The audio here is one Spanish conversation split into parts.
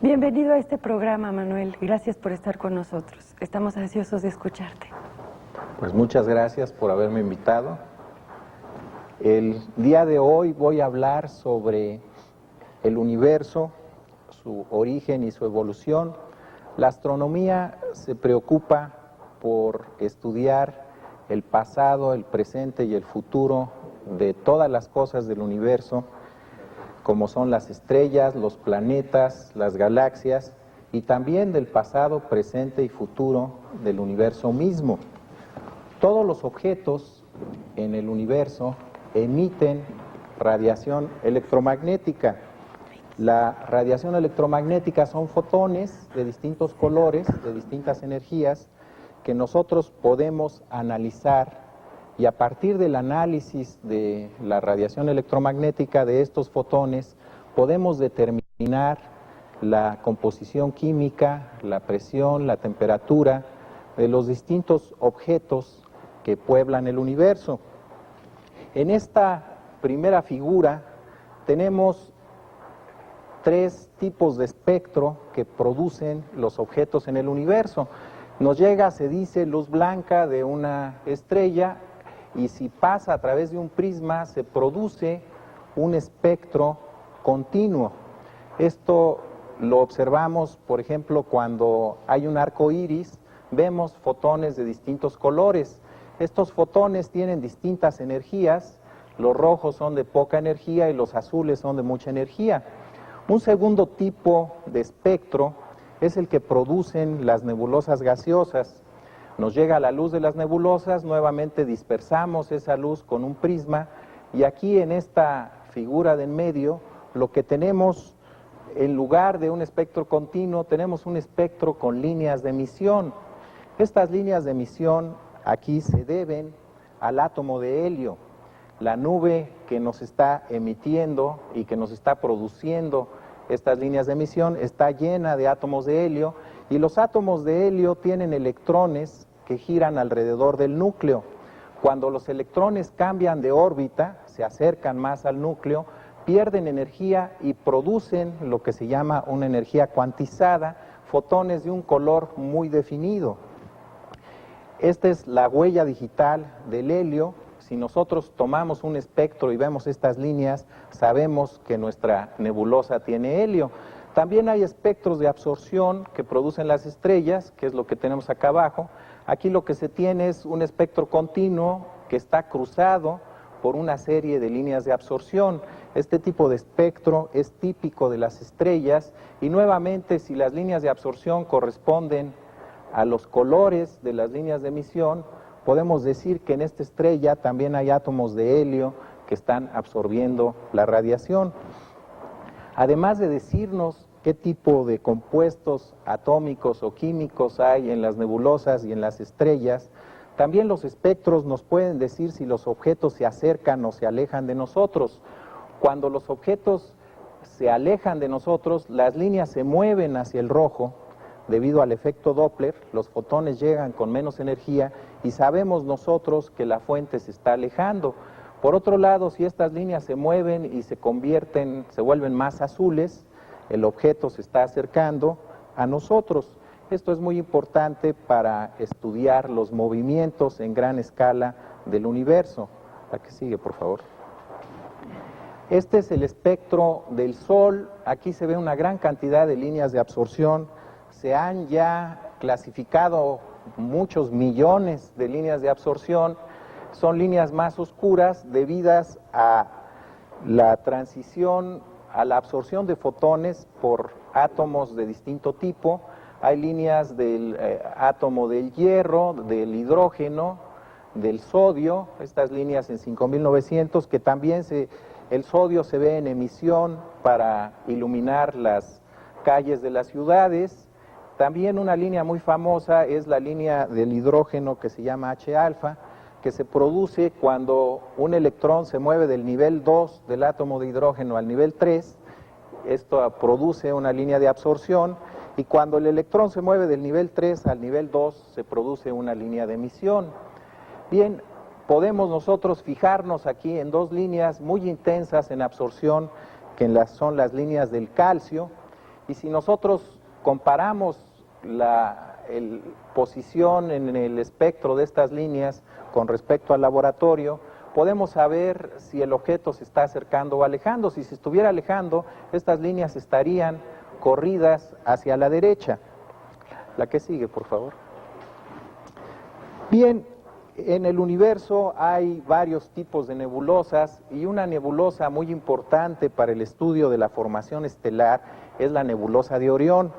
Bienvenido a este programa, Manuel. Gracias por estar con nosotros. Estamos ansiosos de escucharte. Pues muchas gracias por haberme invitado. El día de hoy voy a hablar sobre el universo, su origen y su evolución. La astronomía se preocupa por estudiar el pasado, el presente y el futuro de todas las cosas del universo, como son las estrellas, los planetas, las galaxias, y también del pasado, presente y futuro del universo mismo. Todos los objetos en el universo emiten radiación electromagnética. La radiación electromagnética son fotones de distintos colores, de distintas energías, que nosotros podemos analizar, y a partir del análisis de la radiación electromagnética de estos fotones podemos determinar la composición química, la presión, la temperatura de los distintos objetos que pueblan el universo. En esta primera figura tenemos tres tipos de espectro que producen los objetos en el universo. Nos llega, se dice, luz blanca de una estrella, y si pasa a través de un prisma se produce un espectro continuo. Esto lo observamos, por ejemplo, cuando hay un arco iris, vemos fotones de distintos colores. Estos fotones tienen distintas energías, los rojos son de poca energía y los azules son de mucha energía. Un segundo tipo de espectro es el que producen las nebulosas gaseosas. Nos llega la luz de las nebulosas, nuevamente dispersamos esa luz con un prisma, y aquí en esta figura de en medio lo que tenemos, en lugar de un espectro continuo, tenemos un espectro con líneas de emisión. Estas líneas de emisión aquí se deben al átomo de helio. La nube que nos está emitiendo y que nos está produciendo estas líneas de emisión está llena de átomos de helio, y los átomos de helio tienen electrones que giran alrededor del núcleo. Cuando los electrones cambian de órbita, se acercan más al núcleo, pierden energía y producen lo que se llama una energía cuantizada, fotones de un color muy definido. Esta es la huella digital del helio. Si nosotros tomamos un espectro y vemos estas líneas, sabemos que nuestra nebulosa tiene helio. También hay espectros de absorción que producen las estrellas, que es lo que tenemos acá abajo. Aquí lo que se tiene es un espectro continuo que está cruzado por una serie de líneas de absorción. Este tipo de espectro es típico de las estrellas, y nuevamente, si las líneas de absorción corresponden a los colores de las líneas de emisión, podemos decir que en esta estrella también hay átomos de helio que están absorbiendo la radiación. Además de decirnos qué tipo de compuestos atómicos o químicos hay en las nebulosas y en las estrellas, también los espectros nos pueden decir si los objetos se acercan o se alejan de nosotros. Cuando los objetos se alejan de nosotros, las líneas se mueven hacia el rojo debido al efecto Doppler, los fotones llegan con menos energía y sabemos nosotros que la fuente se está alejando. Por otro lado, si estas líneas se mueven y se vuelven más azules, el objeto se está acercando a nosotros. Esto es muy importante para estudiar los movimientos en gran escala del universo. La que sigue, por favor. Este es el espectro del Sol. Aquí se ve una gran cantidad de líneas de absorción. Se han ya clasificado muchos millones de líneas de absorción. Son líneas más oscuras debidas a la transición, a la absorción de fotones por átomos de distinto tipo. Hay líneas del átomo del hierro, del hidrógeno, del sodio, estas líneas en 5900, que también el sodio se ve en emisión para iluminar las calles de las ciudades. También una línea muy famosa es la línea del hidrógeno que se llama H-alfa, que se produce cuando un electrón se mueve del nivel 2 del átomo de hidrógeno al nivel 3, esto produce una línea de absorción, y cuando el electrón se mueve del nivel 3 al nivel 2 se produce una línea de emisión. Bien, podemos nosotros fijarnos aquí en dos líneas muy intensas en absorción, que son las líneas del calcio, Y si nosotros comparamos la posición en el espectro de estas líneas con respecto al laboratorio, podemos saber si el objeto se está acercando o alejando. Si se estuviera alejando, estas líneas estarían corridas hacia la derecha. La que sigue, por favor. Bien, en el universo hay varios tipos de nebulosas y una nebulosa muy importante para el estudio de la formación estelar es la nebulosa de Orión.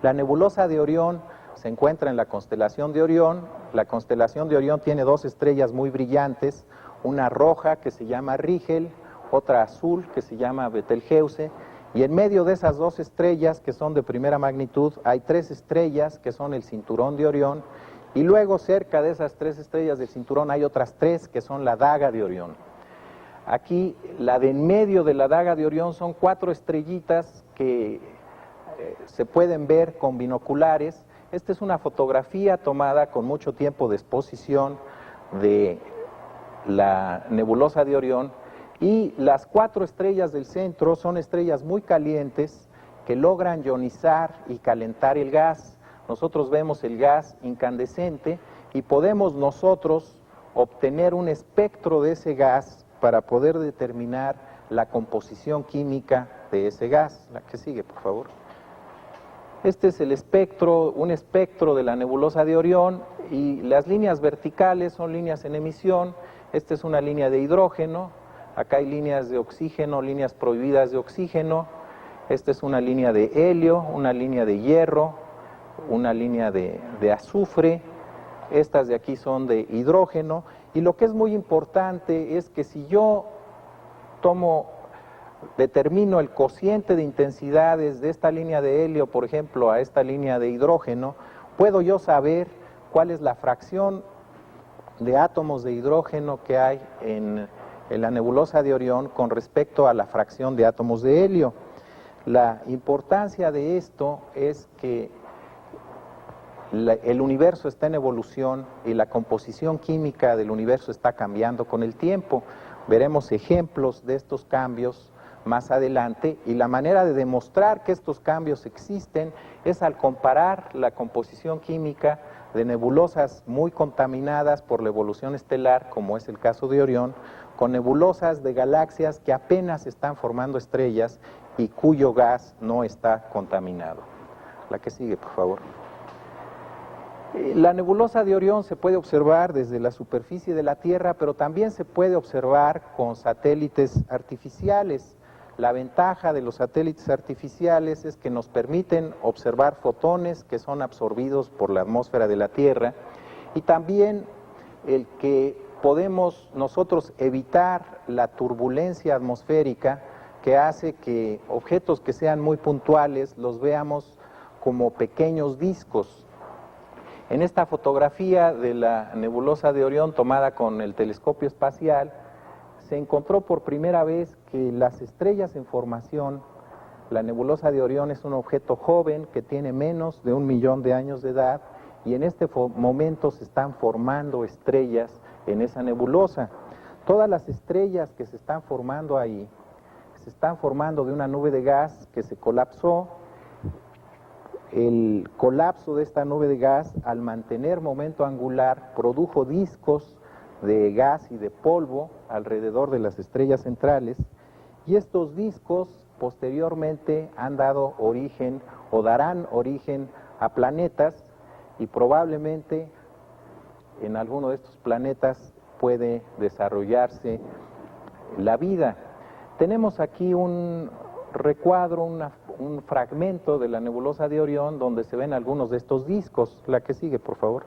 La nebulosa de Orión se encuentra en la constelación de Orión. La constelación de Orión tiene dos estrellas muy brillantes, una roja que se llama Rigel, otra azul que se llama Betelgeuse, y en medio de esas dos estrellas que son de primera magnitud hay tres estrellas que son el cinturón de Orión, y luego cerca de esas tres estrellas del cinturón hay otras tres que son la daga de Orión. Aquí la de en medio de la daga de Orión son cuatro estrellitas que se pueden ver con binoculares. Esta es una fotografía tomada con mucho tiempo de exposición de la nebulosa de Orión, y las cuatro estrellas del centro son estrellas muy calientes que logran ionizar y calentar el gas. Nosotros vemos el gas incandescente y podemos nosotros obtener un espectro de ese gas para poder determinar la composición química de ese gas. La que sigue, por favor. Este es el espectro, un espectro de la nebulosa de Orión, y las líneas verticales son líneas en emisión. Esta es una línea de hidrógeno, acá hay líneas de oxígeno, líneas prohibidas de oxígeno. Esta es una línea de helio, una línea de hierro, una línea de azufre. Estas de aquí son de hidrógeno, y lo que es muy importante es que si yo determino el cociente de intensidades de esta línea de helio, por ejemplo, a esta línea de hidrógeno, puedo yo saber cuál es la fracción de átomos de hidrógeno que hay en la nebulosa de Orión con respecto a la fracción de átomos de helio. La importancia de esto es que el universo está en evolución y la composición química del universo está cambiando con el tiempo. Veremos ejemplos de estos cambios más adelante, y la manera de demostrar que estos cambios existen es al comparar la composición química de nebulosas muy contaminadas por la evolución estelar, como es el caso de Orión, con nebulosas de galaxias que apenas están formando estrellas y cuyo gas no está contaminado. La que sigue, por favor. La nebulosa de Orión se puede observar desde la superficie de la Tierra, pero también se puede observar con satélites artificiales. La ventaja de los satélites artificiales es que nos permiten observar fotones que son absorbidos por la atmósfera de la Tierra, y también el que podemos nosotros evitar la turbulencia atmosférica que hace que objetos que sean muy puntuales los veamos como pequeños discos. En esta fotografía de la nebulosa de Orión tomada con el telescopio espacial, se encontró por primera vez que las estrellas en formación, la nebulosa de Orión es un objeto joven que tiene menos de 1 millón de años de edad, y en este momento se están formando estrellas en esa nebulosa. Todas las estrellas que se están formando ahí, se están formando de una nube de gas que se colapsó. El colapso de esta nube de gas, al mantener momento angular, produjo discos de gas y de polvo alrededor de las estrellas centrales, y estos discos posteriormente han dado origen o darán origen a planetas, y probablemente en alguno de estos planetas puede desarrollarse la vida. Tenemos aquí un recuadro, un fragmento de la nebulosa de Orión donde se ven algunos de estos discos. La que sigue, por favor.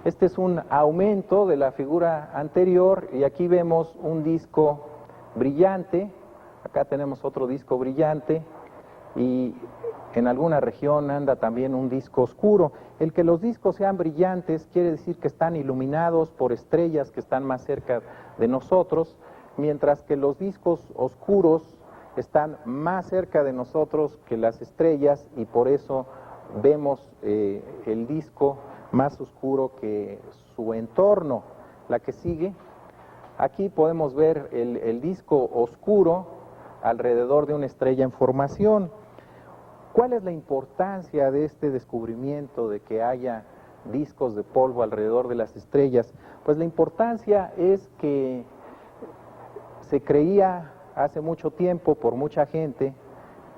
Este es un aumento de la figura anterior, y aquí vemos un disco brillante, acá tenemos otro disco brillante, y en alguna región anda también un disco oscuro. El que los discos sean brillantes quiere decir que están iluminados por estrellas que están más cerca de nosotros, mientras que los discos oscuros están más cerca de nosotros que las estrellas, y por eso vemos el disco más oscuro que su entorno. La que sigue. Aquí podemos ver el disco oscuro alrededor de una estrella en formación. ¿Cuál es la importancia de este descubrimiento de que haya discos de polvo alrededor de las estrellas? Pues la importancia es que se creía hace mucho tiempo por mucha gente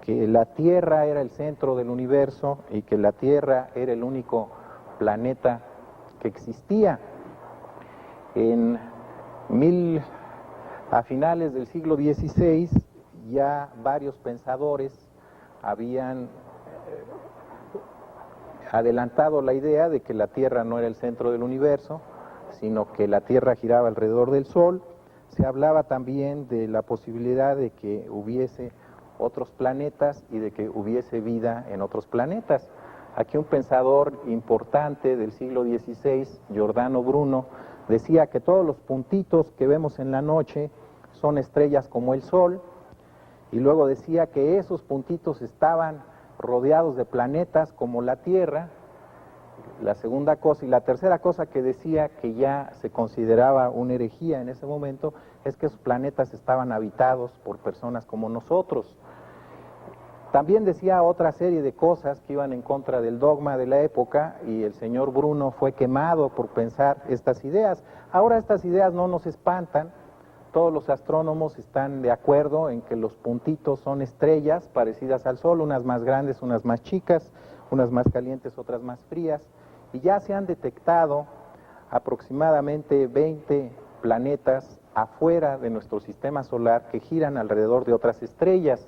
que la Tierra era el centro del universo y que la Tierra era el único planeta que existía. A finales del siglo XVI ya varios pensadores habían adelantado la idea de que la Tierra no era el centro del universo, sino que la Tierra giraba alrededor del Sol. Se hablaba también de la posibilidad de que hubiese otros planetas y de que hubiese vida en otros planetas. Aquí un pensador importante del siglo XVI, Giordano Bruno, decía que todos los puntitos que vemos en la noche son estrellas como el Sol, y luego decía que esos puntitos estaban rodeados de planetas como la Tierra. La segunda cosa, y la tercera cosa que decía, que ya se consideraba una herejía en ese momento, es que esos planetas estaban habitados por personas como nosotros. También decía otra serie de cosas que iban en contra del dogma de la época, y el señor Bruno fue quemado por pensar estas ideas. Ahora estas ideas no nos espantan. Todos los astrónomos están de acuerdo en que los puntitos son estrellas parecidas al Sol, unas más grandes, unas más chicas, unas más calientes, otras más frías, y ya se han detectado aproximadamente 20 planetas afuera de nuestro sistema solar que giran alrededor de otras estrellas.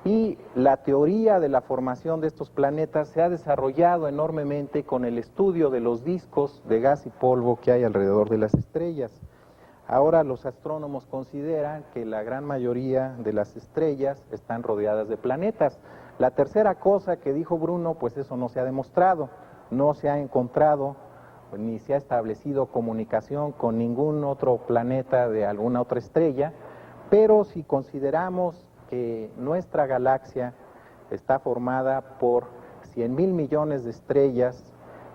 Y la teoría de la formación de estos planetas se ha desarrollado enormemente con el estudio de los discos de gas y polvo que hay alrededor de las estrellas. Ahora los astrónomos consideran que la gran mayoría de las estrellas están rodeadas de planetas. La tercera cosa que dijo Bruno, pues eso no se ha demostrado, no se ha encontrado ni se ha establecido comunicación con ningún otro planeta de alguna otra estrella, pero si consideramos que nuestra galaxia está formada por 100,000 millones de estrellas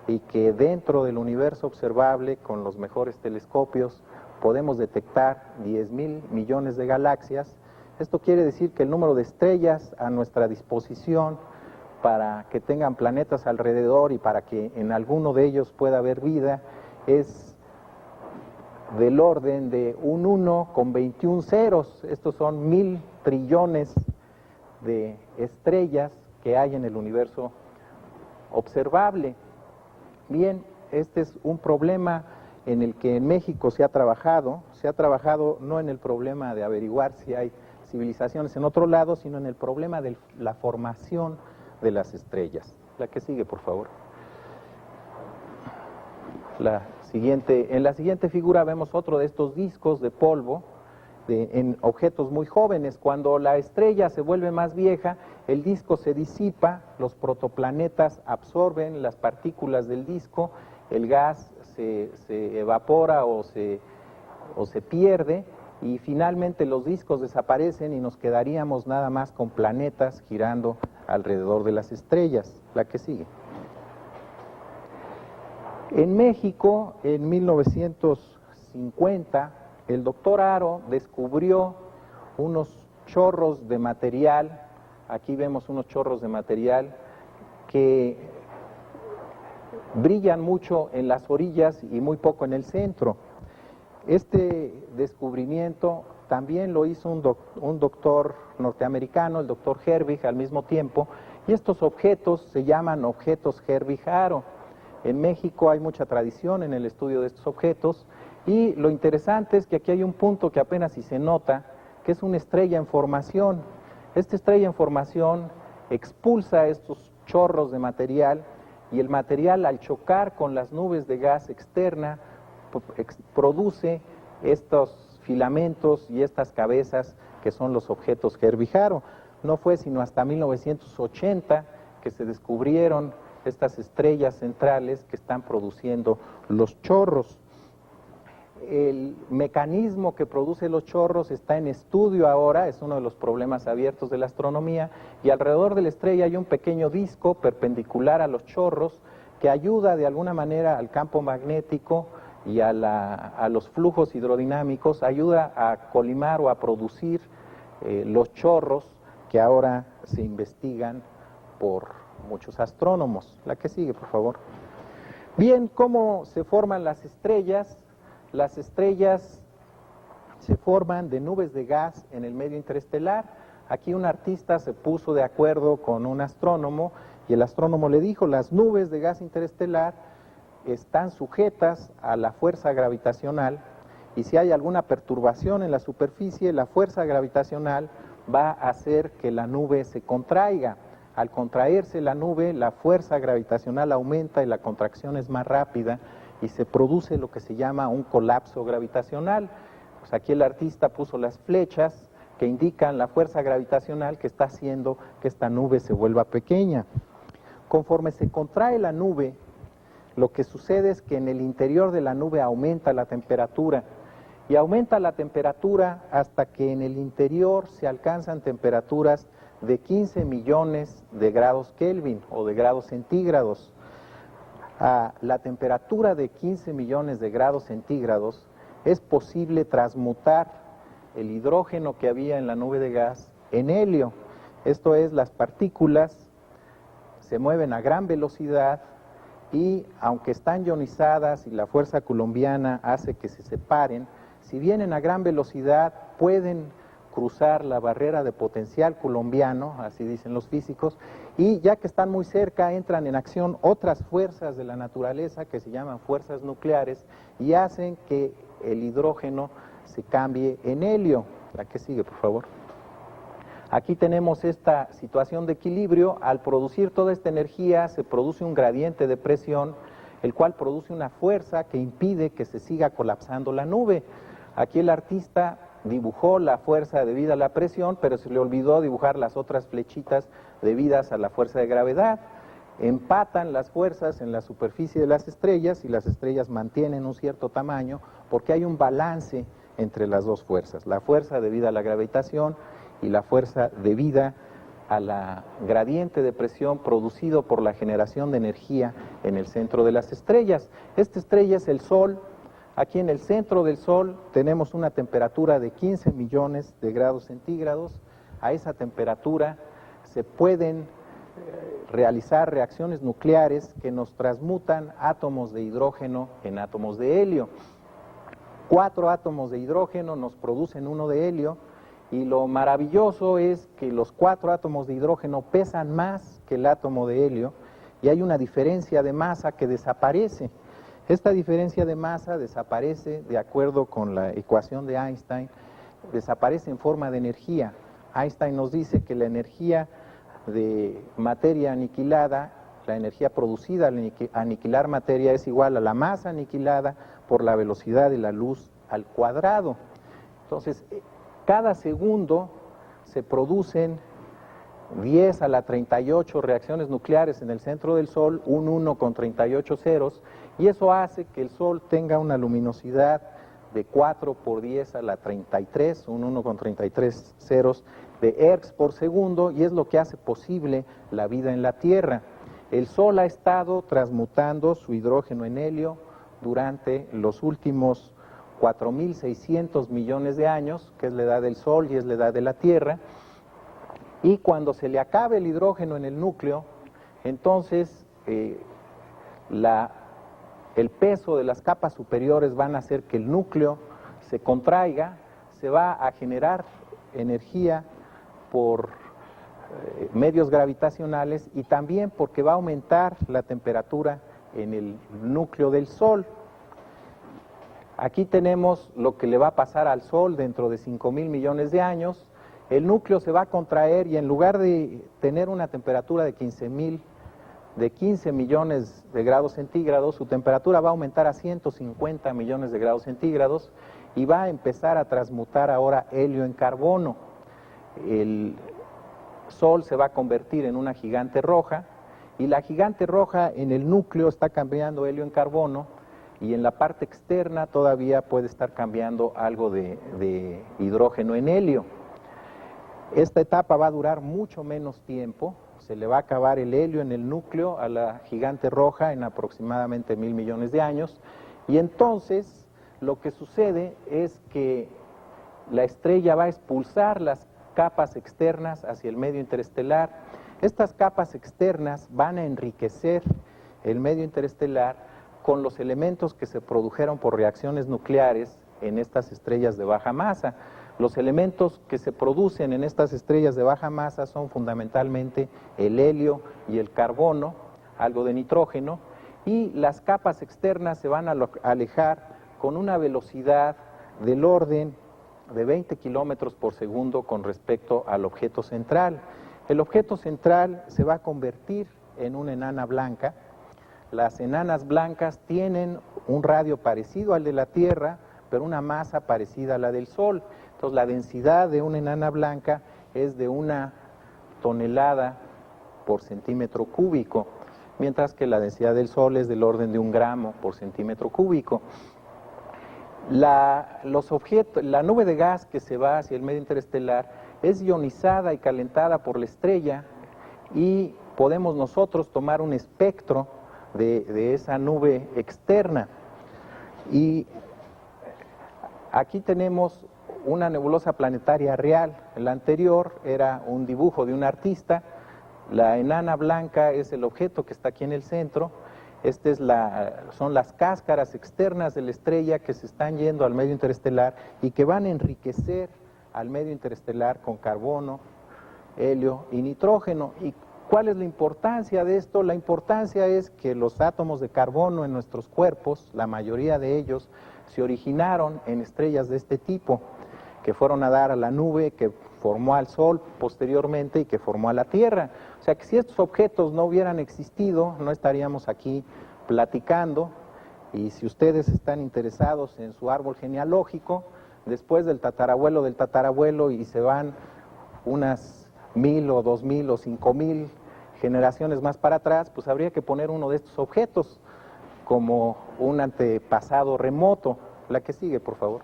y que dentro del universo observable con los mejores telescopios podemos detectar 10,000 millones de galaxias, esto quiere decir que el número de estrellas a nuestra disposición para que tengan planetas alrededor y para que en alguno de ellos pueda haber vida es del orden de un 1 con 21 ceros. Estos son 1,000 trillones de estrellas que hay en el universo observable. Bien, este es un problema en el que en México se ha trabajado no en el problema de averiguar si hay civilizaciones en otro lado, sino en el problema de la formación de las estrellas. La que sigue, por favor. En la siguiente figura vemos otro de estos discos de polvo en objetos muy jóvenes. Cuando la estrella se vuelve más vieja, el disco se disipa, los protoplanetas absorben las partículas del disco, el gas se evapora o se pierde, y finalmente los discos desaparecen y nos quedaríamos nada más con planetas girando alrededor de las estrellas. La que sigue. En México, en 1950, el doctor Haro descubrió unos chorros de material, aquí vemos unos chorros de material que brillan mucho en las orillas y muy poco en el centro. Este descubrimiento también lo hizo un doctor norteamericano, el doctor Herbig, al mismo tiempo, y estos objetos se llaman objetos Herbig-Haro. En México hay mucha tradición en el estudio de estos objetos, y lo interesante es que aquí hay un punto que apenas si se nota, que es una estrella en formación. Esta estrella en formación expulsa estos chorros de material, y el material, al chocar con las nubes de gas externa, produce estos filamentos y estas cabezas que son los objetos Herbig-Haro. No fue sino hasta 1980 que se descubrieron estas estrellas centrales que están produciendo los chorros. El mecanismo que produce los chorros está en estudio ahora, es uno de los problemas abiertos de la astronomía, y alrededor de la estrella hay un pequeño disco perpendicular a los chorros que ayuda de alguna manera al campo magnético y a los flujos hidrodinámicos, ayuda a colimar o a producir los chorros que ahora se investigan por muchos astrónomos. La que sigue, por favor. Bien, ¿cómo se forman las estrellas? Las estrellas se forman de nubes de gas en el medio interestelar. Aquí un artista se puso de acuerdo con un astrónomo y el astrónomo le dijo, las nubes de gas interestelar están sujetas a la fuerza gravitacional y si hay alguna perturbación en la superficie, la fuerza gravitacional va a hacer que la nube se contraiga. Al contraerse la nube, la fuerza gravitacional aumenta y la contracción es más rápida y se produce lo que se llama un colapso gravitacional. Pues aquí el artista puso las flechas que indican la fuerza gravitacional que está haciendo que esta nube se vuelva pequeña. Conforme se contrae la nube, lo que sucede es que en el interior de la nube aumenta la temperatura y aumenta la temperatura hasta que en el interior se alcanzan temperaturas de 15 millones de grados Kelvin o de grados centígrados. A la temperatura de 15 millones de grados centígrados es posible transmutar el hidrógeno que había en la nube de gas en helio. Esto es, las partículas se mueven a gran velocidad y aunque están ionizadas y la fuerza coulombiana hace que se separen, si vienen a gran velocidad pueden cruzar la barrera de potencial coulombiano, así dicen los físicos, y ya que están muy cerca entran en acción otras fuerzas de la naturaleza que se llaman fuerzas nucleares y hacen que el hidrógeno se cambie en helio. La que sigue, por favor. Aquí tenemos esta situación de equilibrio. Al producir toda esta energía se produce un gradiente de presión, el cual produce una fuerza que impide que se siga colapsando la nube. Aquí el artista dibujó la fuerza debida a la presión, pero se le olvidó dibujar las otras flechitas debidas a la fuerza de gravedad. Empatan las fuerzas en la superficie de las estrellas y las estrellas mantienen un cierto tamaño porque hay un balance entre las dos fuerzas, la fuerza debida a la gravitación y la fuerza debida a la gradiente de presión producido por la generación de energía en el centro de las estrellas. Esta estrella es el Sol. Aquí en el centro del Sol tenemos una temperatura de 15 millones de grados centígrados. A esa temperatura se pueden realizar reacciones nucleares que nos transmutan átomos de hidrógeno en átomos de helio. 4 átomos de hidrógeno nos producen 1 de helio y lo maravilloso es que los 4 átomos de hidrógeno pesan más que el átomo de helio y hay una diferencia de masa que desaparece. Esta diferencia de masa desaparece de acuerdo con la ecuación de Einstein, desaparece en forma de energía. Einstein nos dice que la energía de materia aniquilada, la energía producida al aniquilar materia es igual a la masa aniquilada por la velocidad de la luz al cuadrado. Entonces, cada segundo se producen 10 a la 38 reacciones nucleares en el centro del Sol, un 1 con 38 ceros, y eso hace que el Sol tenga una luminosidad de 4 por 10 a la 33, un 1 con 33 ceros de Hertz por segundo, y es lo que hace posible la vida en la Tierra. El Sol ha estado transmutando su hidrógeno en helio durante los últimos 4.600 millones de años, que es la edad del Sol y es la edad de la Tierra, y cuando se le acabe el hidrógeno en el núcleo, entonces el peso de las capas superiores van a hacer que el núcleo se contraiga, se va a generar energía por medios gravitacionales y también porque va a aumentar la temperatura en el núcleo del Sol. Aquí tenemos lo que le va a pasar al Sol dentro de 5.000 millones de años. El núcleo se va a contraer y en lugar de tener una temperatura de 15 millones de grados centígrados, su temperatura va a aumentar a 150 millones de grados centígrados y va a empezar a transmutar ahora helio en carbono. El Sol se va a convertir en una gigante roja y la gigante roja en el núcleo está cambiando helio en carbono y en la parte externa todavía puede estar cambiando algo de hidrógeno en helio. Esta etapa va a durar mucho menos tiempo, se le va a acabar el helio en el núcleo a la gigante roja en aproximadamente 1.000 millones de años y entonces lo que sucede es que la estrella va a expulsar las capas externas hacia el medio interestelar Estas capas externas van a enriquecer el medio interestelar con los elementos que se produjeron por reacciones nucleares en estas estrellas de baja masa. Los elementos que se producen en estas estrellas de baja masa son fundamentalmente el helio y el carbono, algo de nitrógeno, y las capas externas se van a alejar con una velocidad del orden de 20 kilómetros por segundo con respecto al objeto central. El objeto central se va a convertir en una enana blanca. Las enanas blancas tienen un radio parecido al de la Tierra, pero una masa parecida a la del Sol. Entonces, la densidad de una enana blanca es de 1 tonelada por centímetro cúbico, mientras que la densidad del Sol es del orden de 1 gramo por centímetro cúbico. La nube de gas que se va hacia el medio interestelar es ionizada y calentada por la estrella, y podemos nosotros tomar un espectro de esa nube externa. Y aquí tenemos una nebulosa planetaria real. La anterior era un dibujo de un artista. La enana blanca es el objeto que está aquí en el centro. Son las cáscaras externas de la estrella que se están yendo al medio interestelar y que van a enriquecer al medio interestelar con carbono, helio y nitrógeno. ¿Y cuál es la importancia de esto? La importancia es que los átomos de carbono en nuestros cuerpos, la mayoría de ellos, se originaron en estrellas de este tipo, que fueron a dar a la nube que formó al Sol posteriormente y que formó a la Tierra. O sea que si estos objetos no hubieran existido, no estaríamos aquí platicando. Y si ustedes están interesados en su árbol genealógico, después del tatarabuelo y se van unas 1000 o 2000 o 5000 generaciones más para atrás, pues habría que poner uno de estos objetos como un antepasado remoto. La que sigue, por favor.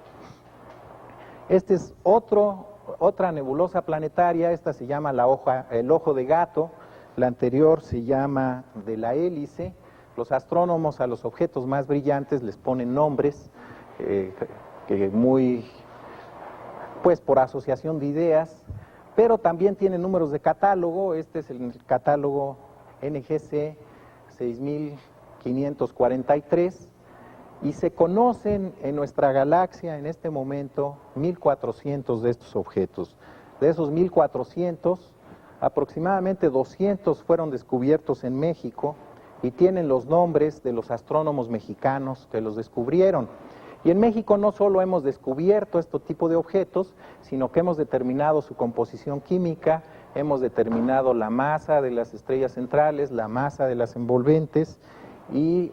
Este es otra nebulosa planetaria. Esta se llama el ojo de gato. La anterior se llama de la hélice. Los astrónomos a los objetos más brillantes les ponen nombres pues por asociación de ideas, pero también tienen números de catálogo. Este es el catálogo NGC 6543, y se conocen en nuestra galaxia en este momento 1400 de estos objetos. De esos 1400, aproximadamente 200 fueron descubiertos en México y tienen los nombres de los astrónomos mexicanos que los descubrieron. Y en México no solo hemos descubierto este tipo de objetos, sino que hemos determinado su composición química, hemos determinado la masa de las estrellas centrales, la masa de las envolventes y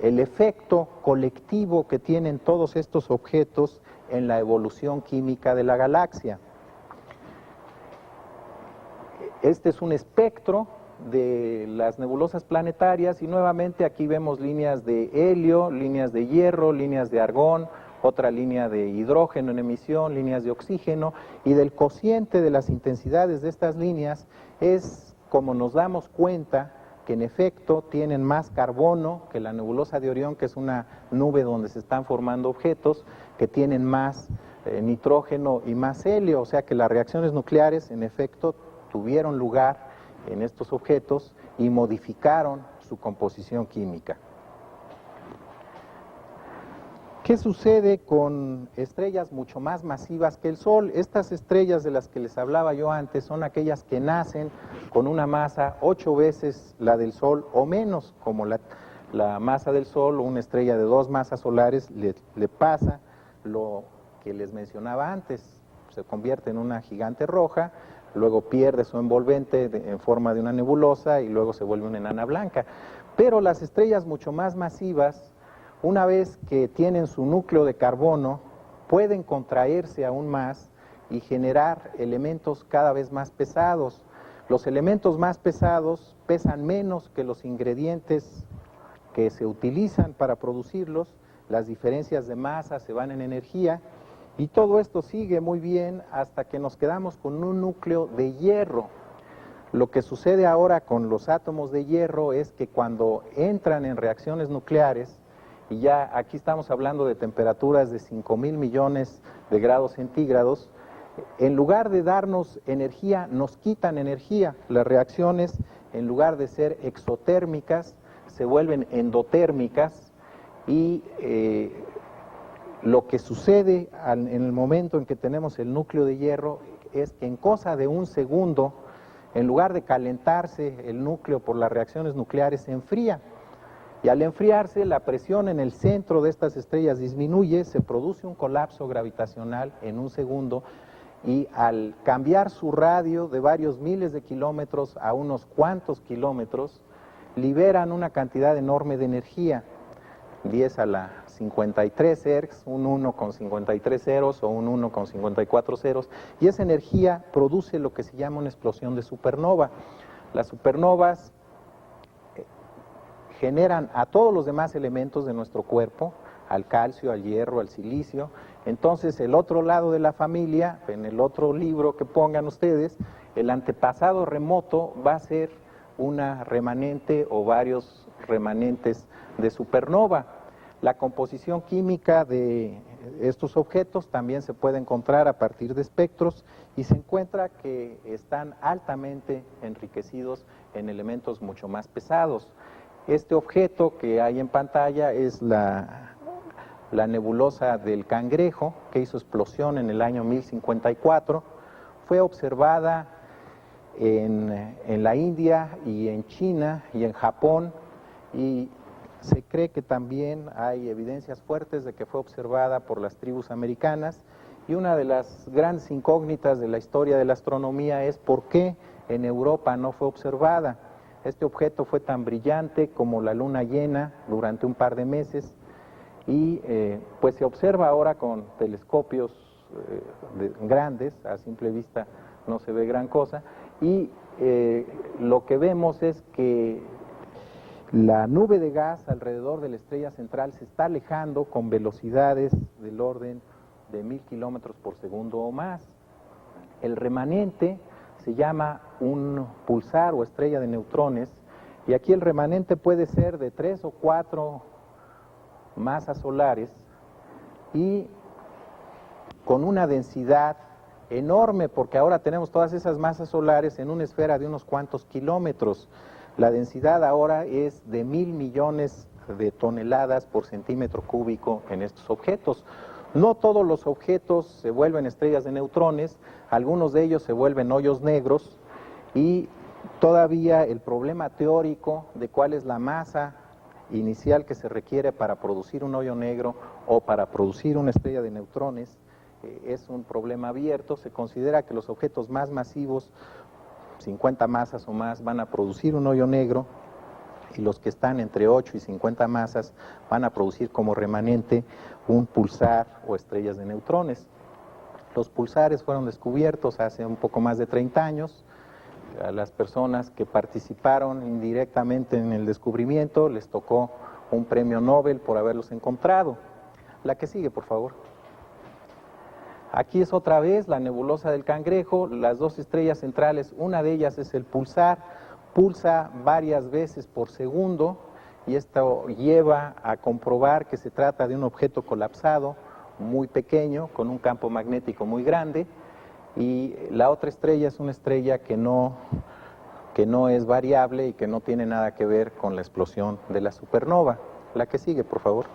el efecto colectivo que tienen todos estos objetos en la evolución química de la galaxia. Este es un espectro de las nebulosas planetarias, y nuevamente aquí vemos líneas de helio, líneas de hierro, líneas de argón, otra línea de hidrógeno en emisión, líneas de oxígeno, y del cociente de las intensidades de estas líneas es como nos damos cuenta que en efecto tienen más carbono que la nebulosa de Orión, que es una nube donde se están formando objetos, que tienen más nitrógeno y más helio. O sea que las reacciones nucleares en efecto tuvieron lugar en estos objetos y modificaron su composición química. ¿Qué sucede con estrellas mucho más masivas que el Sol? Estas estrellas de las que les hablaba yo antes son aquellas que nacen con una masa 8 veces la del Sol o menos, como la masa del Sol. Una estrella de 2 masas solares le pasa lo que les mencionaba antes, se convierte en una gigante roja, luego pierde su envolvente en forma de una nebulosa y luego se vuelve una enana blanca. Pero las estrellas mucho más masivas, una vez que tienen su núcleo de carbono, pueden contraerse aún más y generar elementos cada vez más pesados. Los elementos más pesados pesan menos que los ingredientes que se utilizan para producirlos, las diferencias de masa se van en energía, y todo esto sigue muy bien hasta que nos quedamos con un núcleo de hierro. Lo que sucede ahora con los átomos de hierro es que cuando entran en reacciones nucleares, y ya aquí estamos hablando de temperaturas de 5,000 millones de grados centígrados, En lugar de darnos energía, nos quitan energía. Las reacciones, en lugar de ser exotérmicas, se vuelven endotérmicas y lo que sucede en el momento en que tenemos el núcleo de hierro es que en cosa de un segundo, en lugar de calentarse el núcleo por las reacciones nucleares, se enfría. Y al enfriarse, la presión en el centro de estas estrellas disminuye, se produce un colapso gravitacional en un segundo, y al cambiar su radio de varios miles de kilómetros a unos cuantos kilómetros, liberan una cantidad enorme de energía, 10 a la 53 Hz, un 1 con 53 ceros o un 1 con 54 ceros, y esa energía produce lo que se llama una explosión de supernova. Las supernovas generan a todos los demás elementos de nuestro cuerpo, al calcio, al hierro, al silicio. Entonces, el otro lado de la familia, en el otro libro que pongan ustedes, el antepasado remoto va a ser una remanente o varios remanentes de supernova. La composición química de estos objetos también se puede encontrar a partir de espectros y se encuentra que están altamente enriquecidos en elementos mucho más pesados. Este objeto que hay en pantalla es la nebulosa del Cangrejo, que hizo explosión en el año 1054. Fue observada en la India y en China y en Japón, y se cree que también hay evidencias fuertes de que fue observada por las tribus americanas. Y una de las grandes incógnitas de la historia de la astronomía es por qué en Europa no fue observada. Este objeto fue tan brillante como la luna llena durante un par de meses, y pues se observa ahora con telescopios grandes, a simple vista no se ve gran cosa, y lo que vemos es que la nube de gas alrededor de la estrella central se está alejando con velocidades del orden de 1000 kilómetros por segundo o más. El remanente se llama un pulsar o estrella de neutrones, y aquí el remanente puede ser de 3 o 4 masas solares y con una densidad enorme, porque ahora tenemos todas esas masas solares en una esfera de unos cuantos kilómetros. La densidad ahora es de 1000 millones de toneladas por centímetro cúbico en estos objetos. No todos los objetos se vuelven estrellas de neutrones, algunos de ellos se vuelven hoyos negros, y todavía el problema teórico de cuál es la masa inicial que se requiere para producir un hoyo negro o para producir una estrella de neutrones es un problema abierto. Se considera que los objetos más masivos, 50 masas o más, van a producir un hoyo negro, y los que están entre 8 y 50 masas van a producir como remanente un pulsar o estrellas de neutrones. Los pulsares fueron descubiertos hace un poco más de 30 años. A las personas que participaron indirectamente en el descubrimiento les tocó un premio Nobel por haberlos encontrado. La que sigue, por favor. Aquí es otra vez la nebulosa del Cangrejo, las dos estrellas centrales, una de ellas es el pulsar, pulsa varias veces por segundo, y esto lleva a comprobar que se trata de un objeto colapsado muy pequeño, con un campo magnético muy grande. Y la otra estrella es una estrella que no es variable y que no tiene nada que ver con la explosión de la supernova. La que sigue, por favor.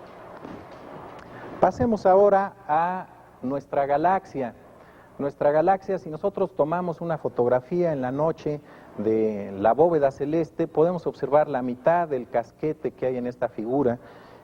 Pasemos ahora a nuestra galaxia. Nuestra galaxia, si nosotros tomamos una fotografía en la noche de la bóveda celeste, podemos observar la mitad del casquete que hay en esta figura.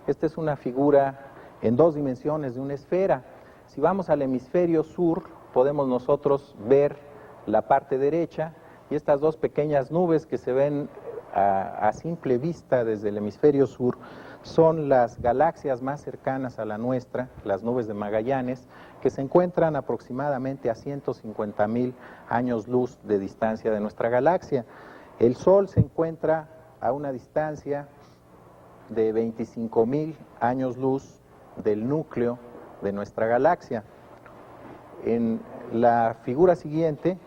Esta es una figura en 2 dimensiones de una esfera. Si vamos al hemisferio sur, podemos nosotros ver la parte derecha, y estas dos pequeñas nubes que se ven a simple vista desde el hemisferio sur son las galaxias más cercanas a la nuestra, las nubes de Magallanes, que se encuentran aproximadamente a 150,000 años luz de distancia de nuestra galaxia. El Sol se encuentra a una distancia de 25,000 años luz del núcleo de nuestra galaxia. En la figura siguiente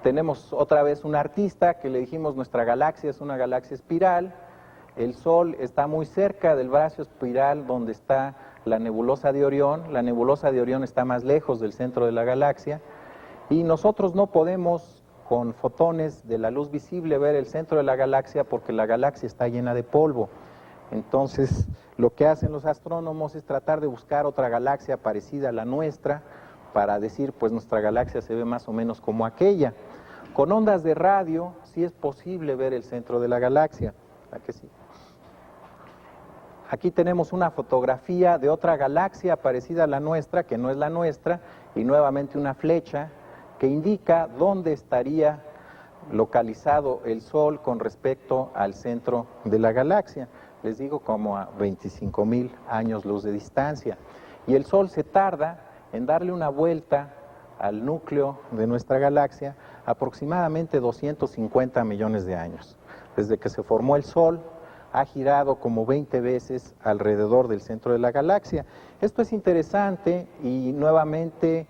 tenemos otra vez un artista que le dijimos nuestra galaxia es una galaxia espiral. El Sol está muy cerca del brazo espiral donde está la nebulosa de Orión. La nebulosa de Orión está más lejos del centro de la galaxia y nosotros no podemos con fotones de la luz visible ver el centro de la galaxia porque la galaxia está llena de polvo. Entonces, lo que hacen los astrónomos es tratar de buscar otra galaxia parecida a la nuestra para decir, pues nuestra galaxia se ve más o menos como aquella. Con ondas de radio sí es posible ver el centro de la galaxia. ¿A que sí? Aquí tenemos una fotografía de otra galaxia parecida a la nuestra, que no es la nuestra, y nuevamente una flecha que indica dónde estaría localizado el Sol con respecto al centro de la galaxia. Les digo, como a 25,000 años luz de distancia. Y el Sol se tarda en darle una vuelta al núcleo de nuestra galaxia aproximadamente 250 millones de años. Desde que se formó el Sol, ha girado como 20 veces alrededor del centro de la galaxia. Esto es interesante y nuevamente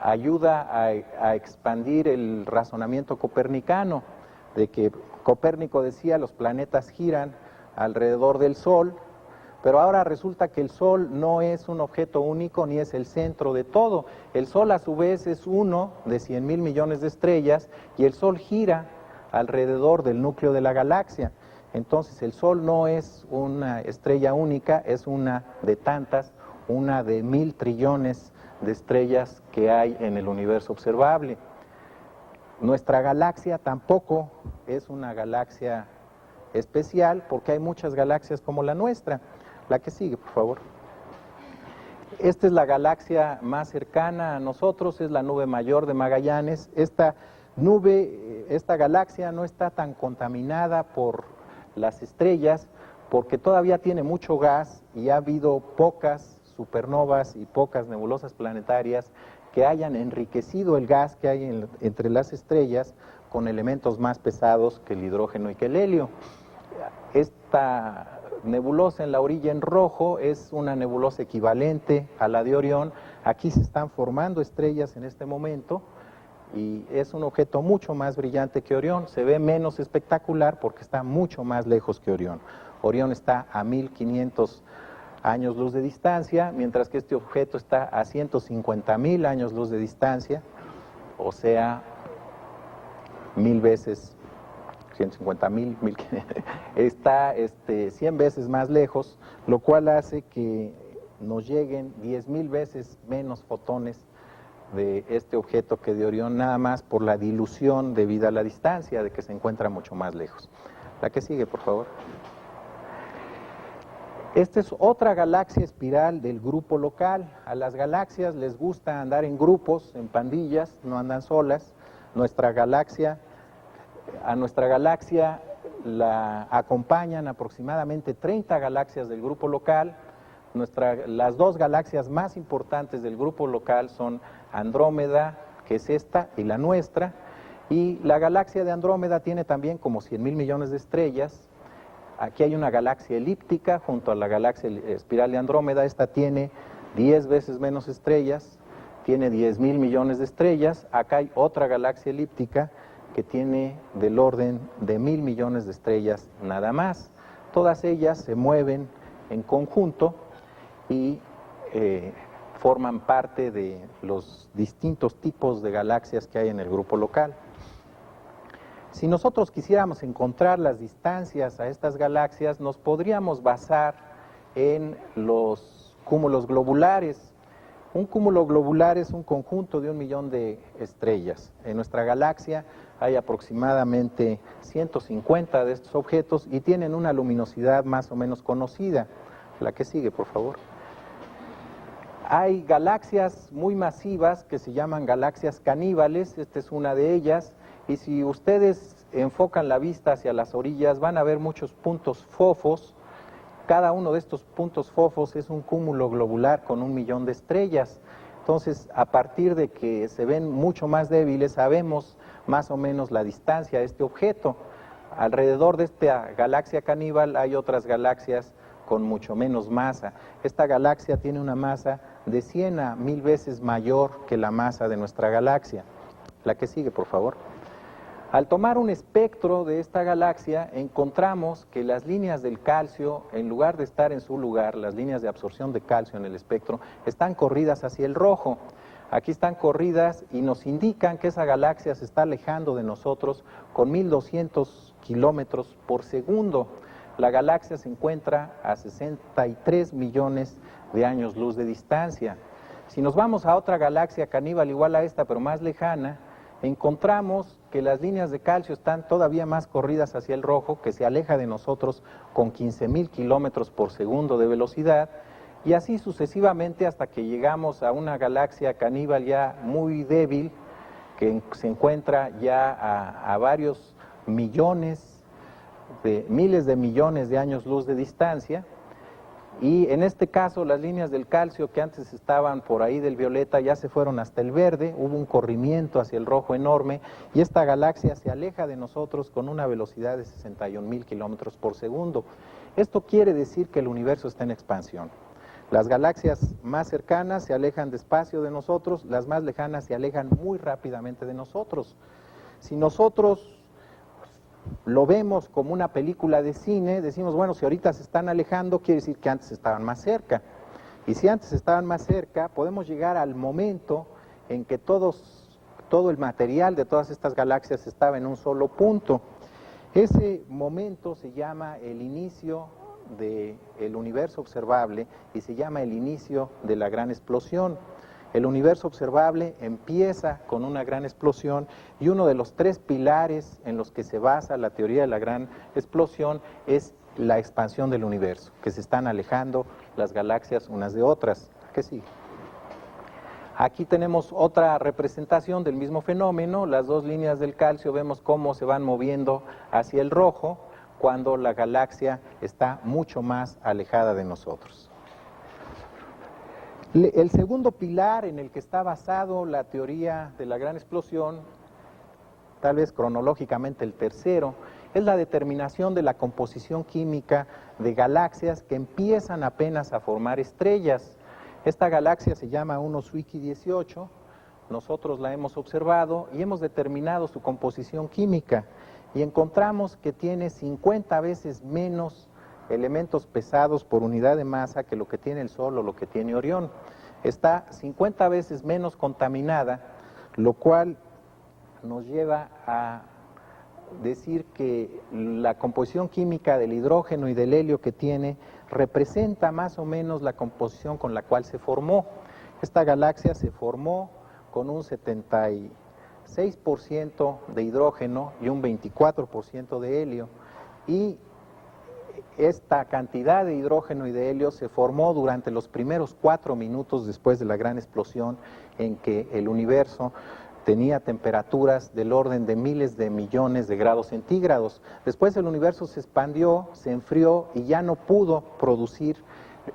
ayuda a expandir el razonamiento copernicano, de que Copérnico decía los planetas giran alrededor del Sol, pero ahora resulta que el Sol no es un objeto único ni es el centro de todo. El Sol a su vez es uno de 100,000 millones de estrellas y el Sol gira alrededor del núcleo de la galaxia. Entonces el Sol no es una estrella única, es una de tantas, una de 1,000 trillones de estrellas que hay en el universo observable. Nuestra galaxia tampoco es una galaxia especial porque hay muchas galaxias como la nuestra. La que sigue, por favor. Esta es la galaxia más cercana a nosotros, es la nube mayor de Magallanes. Esta galaxia no está tan contaminada por las estrellas porque todavía tiene mucho gas y ha habido pocas supernovas y pocas nebulosas planetarias que hayan enriquecido el gas que hay entre las estrellas con elementos más pesados que el hidrógeno y que el helio. Esta nebulosa en la orilla en rojo es una nebulosa equivalente a la de Orión. Aquí se están formando estrellas en este momento y es un objeto mucho más brillante que Orión. Se ve menos espectacular porque está mucho más lejos que Orión. Orión está a 1,500 años luz de distancia, mientras que este objeto está a 150,000 años luz de distancia, o sea, 1,000 veces 150,000, está 100 veces más lejos, lo cual hace que nos lleguen 10,000 veces menos fotones de este objeto que de Orión, nada más por la dilución debido a la distancia, de que se encuentra mucho más lejos. La que sigue, por favor. Esta es otra galaxia espiral del grupo local. A las galaxias les gusta andar en grupos, en pandillas, no andan solas. A nuestra galaxia la acompañan aproximadamente 30 galaxias del grupo local. Las dos galaxias más importantes del grupo local son Andrómeda, que es esta, y la nuestra. Y la galaxia de Andrómeda tiene también como 100,000 millones de estrellas. Aquí hay una galaxia elíptica junto a la galaxia espiral de Andrómeda. Esta tiene 10 veces menos estrellas, tiene 10,000 millones de estrellas. Acá hay otra galaxia elíptica que tiene del orden de 1,000 millones de estrellas nada más. Todas ellas se mueven en conjunto y forman parte de los distintos tipos de galaxias que hay en el grupo local. Si nosotros quisiéramos encontrar las distancias a estas galaxias, nos podríamos basar en los cúmulos globulares. Un cúmulo globular es un conjunto de 1,000,000 de estrellas. En nuestra galaxia hay aproximadamente 150 de estos objetos y tienen una luminosidad más o menos conocida. La que sigue, por favor. Hay galaxias muy masivas que se llaman galaxias caníbales. Esta es una de ellas. Y si ustedes enfocan la vista hacia las orillas, van a ver muchos puntos fofos. Cada uno de estos puntos fofos es un cúmulo globular con 1,000,000 de estrellas. Entonces, a partir de que se ven mucho más débiles, sabemos más o menos la distancia de este objeto. Alrededor de esta galaxia caníbal hay otras galaxias con mucho menos masa. Esta galaxia tiene una masa de 100 a 1,000 veces mayor que la masa de nuestra galaxia. La que sigue, por favor. Al tomar un espectro de esta galaxia, encontramos que las líneas del calcio, en lugar de estar en su lugar, las líneas de absorción de calcio en el espectro, están corridas hacia el rojo. Aquí están corridas y nos indican que esa galaxia se está alejando de nosotros con 1200 kilómetros por segundo. La galaxia se encuentra a 63 millones de años luz de distancia. Si nos vamos a otra galaxia caníbal igual a esta, pero más lejana, encontramos que las líneas de calcio están todavía más corridas hacia el rojo, que se aleja de nosotros con 15.000 kilómetros por segundo de velocidad, y así sucesivamente hasta que llegamos a una galaxia caníbal ya muy débil, que se encuentra ya a varios millones, miles de millones de años luz de distancia. Y en este caso las líneas del calcio que antes estaban por ahí del violeta ya se fueron hasta el verde, hubo un corrimiento hacia el rojo enorme y esta galaxia se aleja de nosotros con una velocidad de 61.000 kilómetros por segundo. Esto quiere decir que el universo está en expansión. Las galaxias más cercanas se alejan despacio de nosotros, las más lejanas se alejan muy rápidamente de nosotros. Si nosotros lo vemos como una película de cine, decimos, bueno, si ahorita se están alejando, quiere decir que antes estaban más cerca. Y si antes estaban más cerca, podemos llegar al momento en que todo el material de todas estas galaxias estaba en un solo punto. Ese momento se llama el inicio del universo observable y se llama el inicio de la gran explosión. El universo observable empieza con una gran explosión y uno de los tres pilares en los que se basa la teoría de la gran explosión es la expansión del universo, que se están alejando las galaxias unas de otras. ¿Qué sigue? Aquí tenemos otra representación del mismo fenómeno, las dos líneas del calcio, vemos cómo se van moviendo hacia el rojo cuando la galaxia está mucho más alejada de nosotros. El segundo pilar en el que está basado la teoría de la gran explosión, tal vez cronológicamente el tercero, es la determinación de la composición química de galaxias que empiezan apenas a formar estrellas. Esta galaxia se llama 1 Zwicky 18, nosotros la hemos observado y hemos determinado su composición química y encontramos que tiene 50 veces menos elementos pesados por unidad de masa que lo que tiene el Sol o lo que tiene Orión. Está 50 veces menos contaminada, lo cual nos lleva a decir que la composición química del hidrógeno y del helio que tiene representa más o menos la composición con la cual se formó. Esta galaxia se formó con un 76% de hidrógeno y un 24% de helio, y esta cantidad de hidrógeno y de helio se formó durante los primeros 4 minutos después de la gran explosión, en que el universo tenía temperaturas del orden de miles de millones de grados centígrados. Después el universo se expandió, se enfrió y ya no pudo producir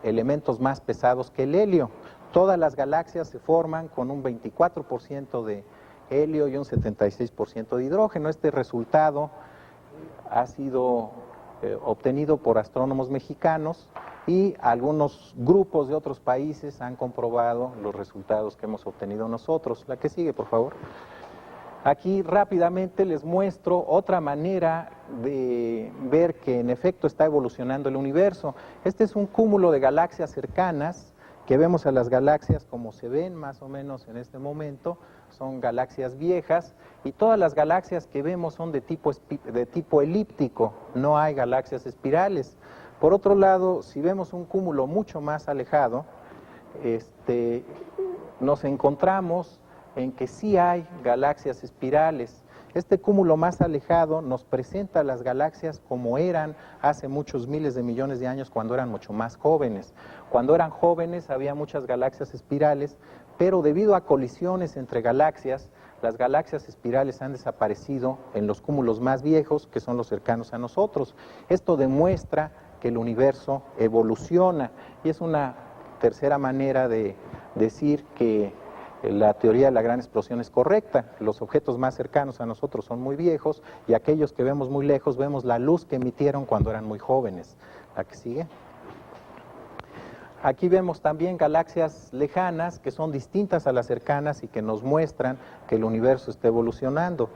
elementos más pesados que el helio. Todas las galaxias se forman con un 24% de helio y un 76% de hidrógeno. Este resultado ha sido obtenido por astrónomos mexicanos y algunos grupos de otros países han comprobado los resultados que hemos obtenido nosotros. La que sigue, por favor. Aquí rápidamente les muestro otra manera de ver que en efecto está evolucionando el universo. Este es un cúmulo de galaxias cercanas, que vemos a las galaxias como se ven más o menos en este momento, son galaxias viejas, y todas las galaxias que vemos son de tipo elíptico, no hay galaxias espirales. Por otro lado, si vemos un cúmulo mucho más alejado, nos encontramos en que sí hay galaxias espirales. Este cúmulo más alejado nos presenta las galaxias como eran hace muchos miles de millones de años, cuando eran mucho más jóvenes. Cuando eran jóvenes había muchas galaxias espirales, pero debido a colisiones entre galaxias, las galaxias espirales han desaparecido en los cúmulos más viejos, que son los cercanos a nosotros. Esto demuestra que el universo evoluciona, y es una tercera manera de decir que la teoría de la gran explosión es correcta. Los objetos más cercanos a nosotros son muy viejos y aquellos que vemos muy lejos vemos la luz que emitieron cuando eran muy jóvenes. ¿La que sigue? Aquí vemos también galaxias lejanas que son distintas a las cercanas y que nos muestran que el universo está evolucionando.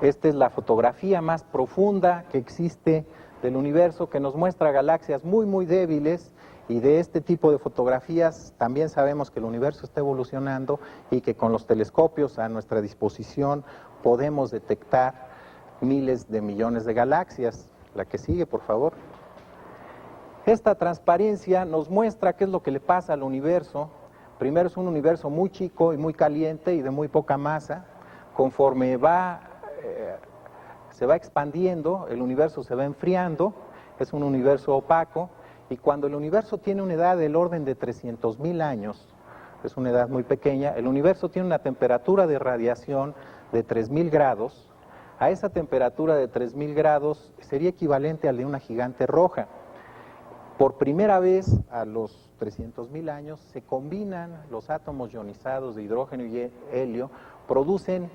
Esta es la fotografía más profunda que existe del universo, que nos muestra galaxias muy, muy débiles, y de este tipo de fotografías también sabemos que el universo está evolucionando y que con los telescopios a nuestra disposición podemos detectar miles de millones de galaxias. La que sigue, por favor. Esta transparencia nos muestra qué es lo que le pasa al universo. Primero, es un universo muy chico y muy caliente y de muy poca masa. Conforme se va expandiendo, el universo se va enfriando, es un universo opaco, y cuando el universo tiene una edad del orden de 300.000 años, es una edad muy pequeña, el universo tiene una temperatura de radiación de 3.000 grados. A esa temperatura de 3.000 grados sería equivalente al de una gigante roja. Por primera vez, a los 300.000 años, se combinan los átomos ionizados de hidrógeno y helio, producen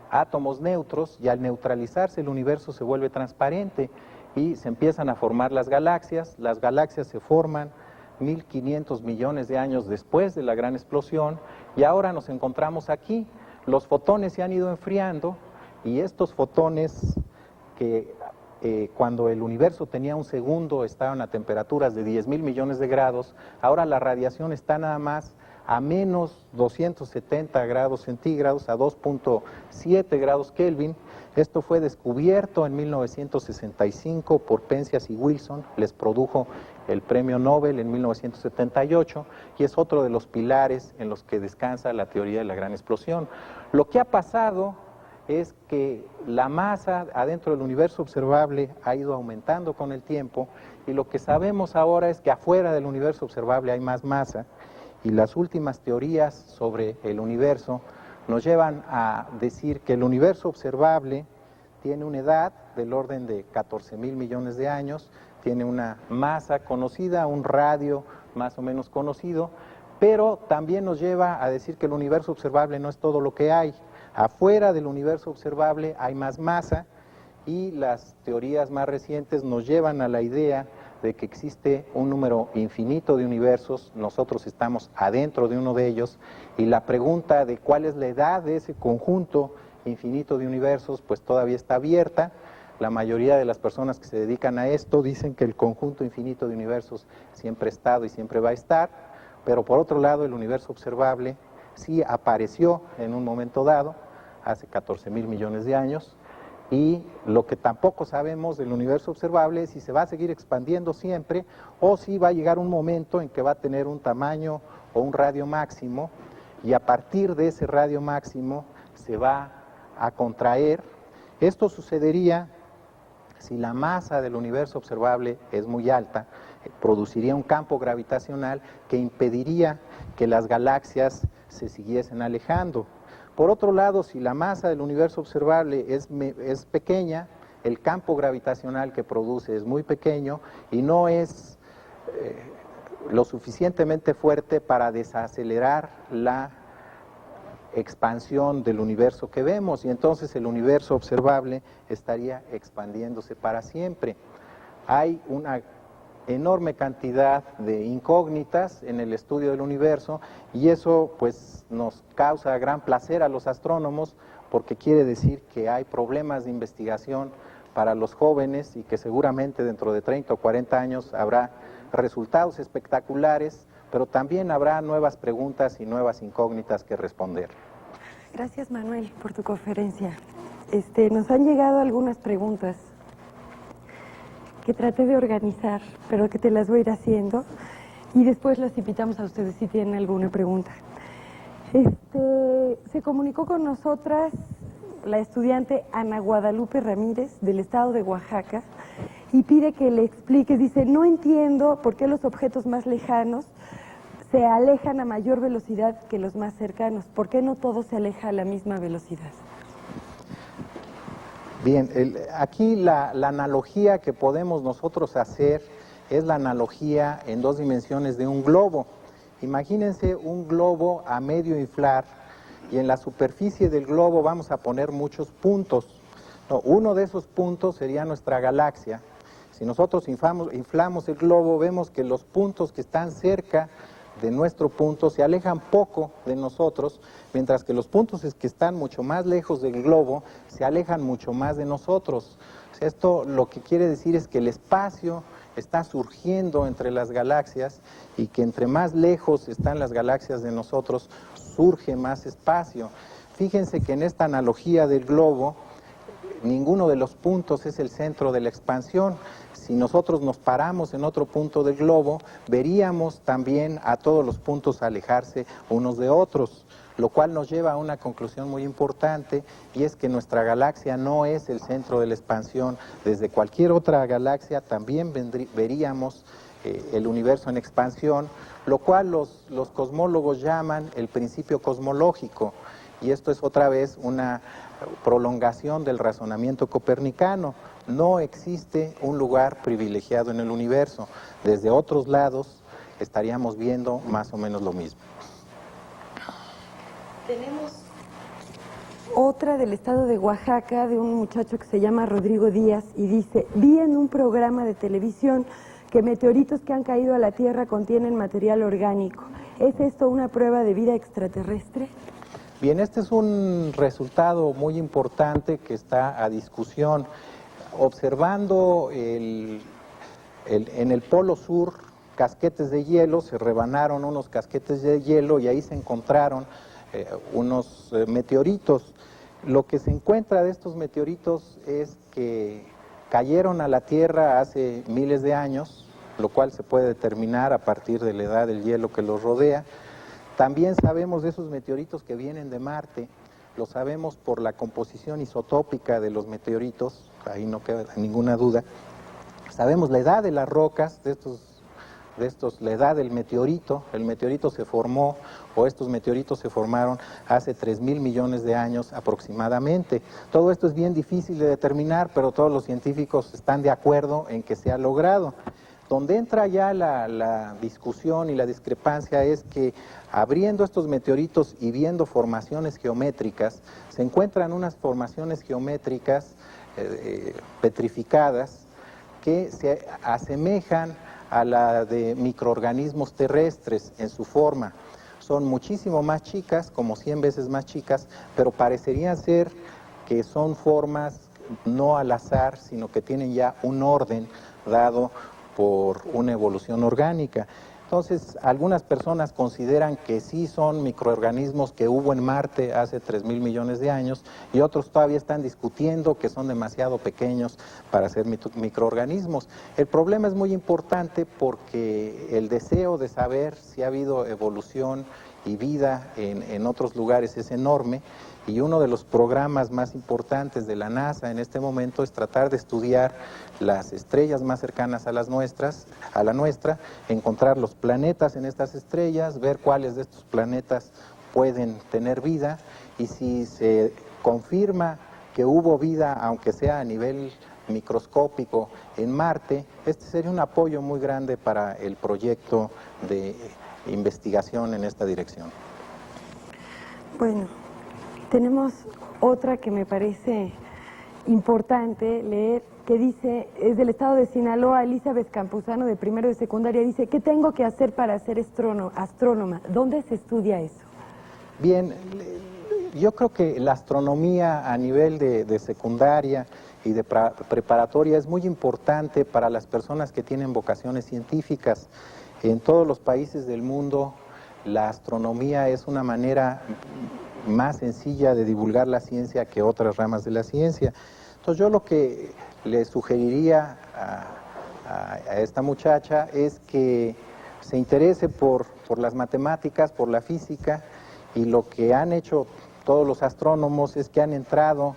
átomos neutros, y al neutralizarse el universo se vuelve transparente y se empiezan a formar las galaxias. Las galaxias se forman 1.500 millones de años después de la gran explosión, y ahora nos encontramos aquí. Los fotones se han ido enfriando, y estos fotones que cuando el universo tenía un segundo estaban a temperaturas de 10.000 millones de grados, ahora la radiación está nada más a menos 270 grados centígrados, a 2.7 grados Kelvin. Esto fue descubierto en 1965 por Penzias y Wilson, les produjo el premio Nobel en 1978, y es otro de los pilares en los que descansa la teoría de la gran explosión. Lo que ha pasado es que la masa adentro del universo observable ha ido aumentando con el tiempo, y lo que sabemos ahora es que afuera del universo observable hay más masa, y las últimas teorías sobre el universo nos llevan a decir que el universo observable tiene una edad del orden de 14.000 millones de años, tiene una masa conocida, un radio más o menos conocido, pero también nos lleva a decir que el universo observable no es todo lo que hay. Afuera del universo observable hay más masa, y las teorías más recientes nos llevan a la idea de que existe un número infinito de universos. Nosotros estamos adentro de uno de ellos, y la pregunta de cuál es la edad de ese conjunto infinito de universos pues todavía está abierta. La mayoría de las personas que se dedican a esto dicen que el conjunto infinito de universos siempre ha estado y siempre va a estar, pero por otro lado el universo observable sí apareció en un momento dado, hace 14.000 millones de años, y lo que tampoco sabemos del universo observable es si se va a seguir expandiendo siempre, o si va a llegar un momento en que va a tener un tamaño o un radio máximo, y a partir de ese radio máximo se va a contraer. Esto sucedería si la masa del universo observable es muy alta, produciría un campo gravitacional que impediría que las galaxias se siguiesen alejando. Por otro lado, si la masa del universo observable es pequeña, el campo gravitacional que produce es muy pequeño y no es lo suficientemente fuerte para desacelerar la expansión del universo que vemos, y entonces el universo observable estaría expandiéndose para siempre. Hay una enorme cantidad de incógnitas en el estudio del universo, y eso pues nos causa gran placer a los astrónomos, porque quiere decir que hay problemas de investigación para los jóvenes, y que seguramente dentro de 30 o 40 años habrá resultados espectaculares, pero también habrá nuevas preguntas y nuevas incógnitas que responder. Gracias, Manuel, por tu conferencia. Nos han llegado algunas preguntas que traté de organizar, pero que te las voy a ir haciendo, y después las invitamos a ustedes si tienen alguna pregunta. Se comunicó con nosotras la estudiante Ana Guadalupe Ramírez, del estado de Oaxaca, y pide que le explique. Dice: no entiendo por qué los objetos más lejanos se alejan a mayor velocidad que los más cercanos. ¿Por qué no todo se aleja a la misma velocidad? Bien, aquí la analogía que podemos nosotros hacer es la analogía en dos dimensiones de un globo. Imagínense un globo a medio inflar, y en la superficie del globo vamos a poner muchos puntos. Uno de esos puntos sería nuestra galaxia. Si nosotros inflamos el globo, vemos que los puntos que están cerca de nuestro punto se alejan poco de nosotros, mientras que los puntos que están mucho más lejos del globo se alejan mucho más de nosotros. O sea, esto lo que quiere decir es que el espacio está surgiendo entre las galaxias y que entre más lejos están las galaxias de nosotros, surge más espacio. Fíjense que en esta analogía del globo, ninguno de los puntos es el centro de la expansión. Si nosotros nos paramos en otro punto del globo, veríamos también a todos los puntos alejarse unos de otros, lo cual nos lleva a una conclusión muy importante, y es que nuestra galaxia no es el centro de la expansión. Desde cualquier otra galaxia también veríamos el universo en expansión, lo cual los cosmólogos llaman el principio cosmológico, y esto es otra vez una prolongación del razonamiento copernicano. No existe un lugar privilegiado en el universo. Desde otros lados estaríamos viendo más o menos lo mismo. Tenemos otra del estado de Oaxaca, de un muchacho que se llama Rodrigo Díaz, y dice: vi en un programa de televisión que meteoritos que han caído a la Tierra contienen material orgánico. ¿Es esto una prueba de vida extraterrestre? Bien, este es un resultado muy importante que está a discusión. Observando en el polo sur casquetes de hielo, se rebanaron unos casquetes de hielo y ahí se encontraron unos meteoritos. Lo que se encuentra de estos meteoritos es que cayeron a la Tierra hace miles de años, lo cual se puede determinar a partir de la edad del hielo que los rodea. También sabemos de esos meteoritos que vienen de Marte, lo sabemos por la composición isotópica de los meteoritos, ahí no queda ninguna duda. Sabemos la edad de las rocas, la edad del meteorito. El meteorito se formó, o estos meteoritos se formaron hace 3.000 millones de años aproximadamente. Todo esto es bien difícil de determinar, pero todos los científicos están de acuerdo en que se ha logrado. Donde entra ya la discusión y la discrepancia es que abriendo estos meteoritos y viendo formaciones geométricas, se encuentran unas formaciones geométricas petrificadas que se asemejan a la de microorganismos terrestres en su forma. Son muchísimo más chicas, como 100 veces más chicas, pero parecerían ser que son formas no al azar, sino que tienen ya un orden dado por una evolución orgánica. Entonces, algunas personas consideran que sí son microorganismos que hubo en Marte hace 3.000 millones de años, y otros todavía están discutiendo que son demasiado pequeños para ser microorganismos. El problema es muy importante porque el deseo de saber si ha habido evolución y vida en otros lugares es enorme, y uno de los programas más importantes de la NASA en este momento es tratar de estudiar las estrellas más cercanas a la nuestra, encontrar los planetas en estas estrellas, ver cuáles de estos planetas pueden tener vida, y si se confirma que hubo vida, aunque sea a nivel microscópico, en Marte, este sería un apoyo muy grande para el proyecto de investigación en esta dirección. Bueno, tenemos otra que me parece importante leer, que dice, es del estado de Sinaloa. Elizabeth Campuzano, de primero de secundaria, dice: ¿qué tengo que hacer para ser astrónoma? ¿Dónde se estudia eso? Bien, yo creo que la astronomía a nivel de secundaria y de preparatoria es muy importante para las personas que tienen vocaciones científicas. En todos los países del mundo, la astronomía es una manera más sencilla de divulgar la ciencia que otras ramas de la ciencia. Entonces, yo lo que le sugeriría a esta muchacha es que se interese por las matemáticas, por la física, y lo que han hecho todos los astrónomos es que han entrado,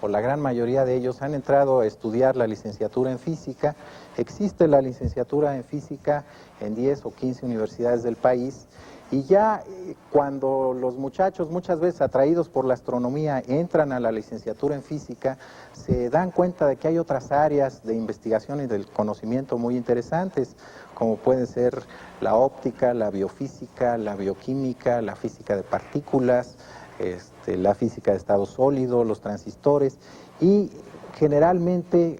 o la gran mayoría de ellos han entrado a estudiar la licenciatura en física. Existe la licenciatura en física en 10 o 15 universidades del país, y ya cuando los muchachos, muchas veces atraídos por la astronomía, entran a la licenciatura en física, se dan cuenta de que hay otras áreas de investigación y del conocimiento muy interesantes, como pueden ser la óptica, la biofísica, la bioquímica, la física de partículas, la física de estado sólido, los transistores, y generalmente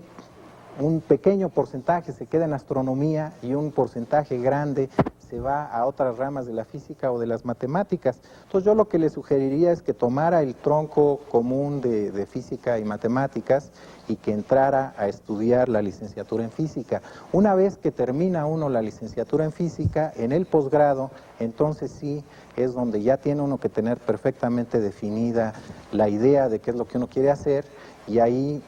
un pequeño porcentaje se queda en astronomía y un porcentaje grande se va a otras ramas de la física o de las matemáticas. Entonces yo lo que le sugeriría es que tomara el tronco común de física y matemáticas y que entrara a estudiar la licenciatura en física. Una vez que termina uno la licenciatura en física, en el posgrado, entonces sí es donde ya tiene uno que tener perfectamente definida la idea de qué es lo que uno quiere hacer, y ahí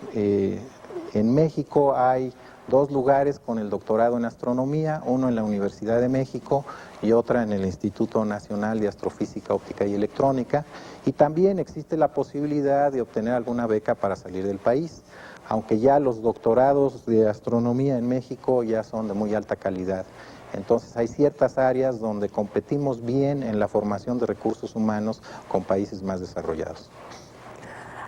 en México hay 2 lugares con el doctorado en astronomía, uno en la Universidad de México y otra en el Instituto Nacional de Astrofísica, Óptica y Electrónica, y también existe la posibilidad de obtener alguna beca para salir del país, aunque ya los doctorados de astronomía en México ya son de muy alta calidad. Entonces hay ciertas áreas donde competimos bien en la formación de recursos humanos con países más desarrollados.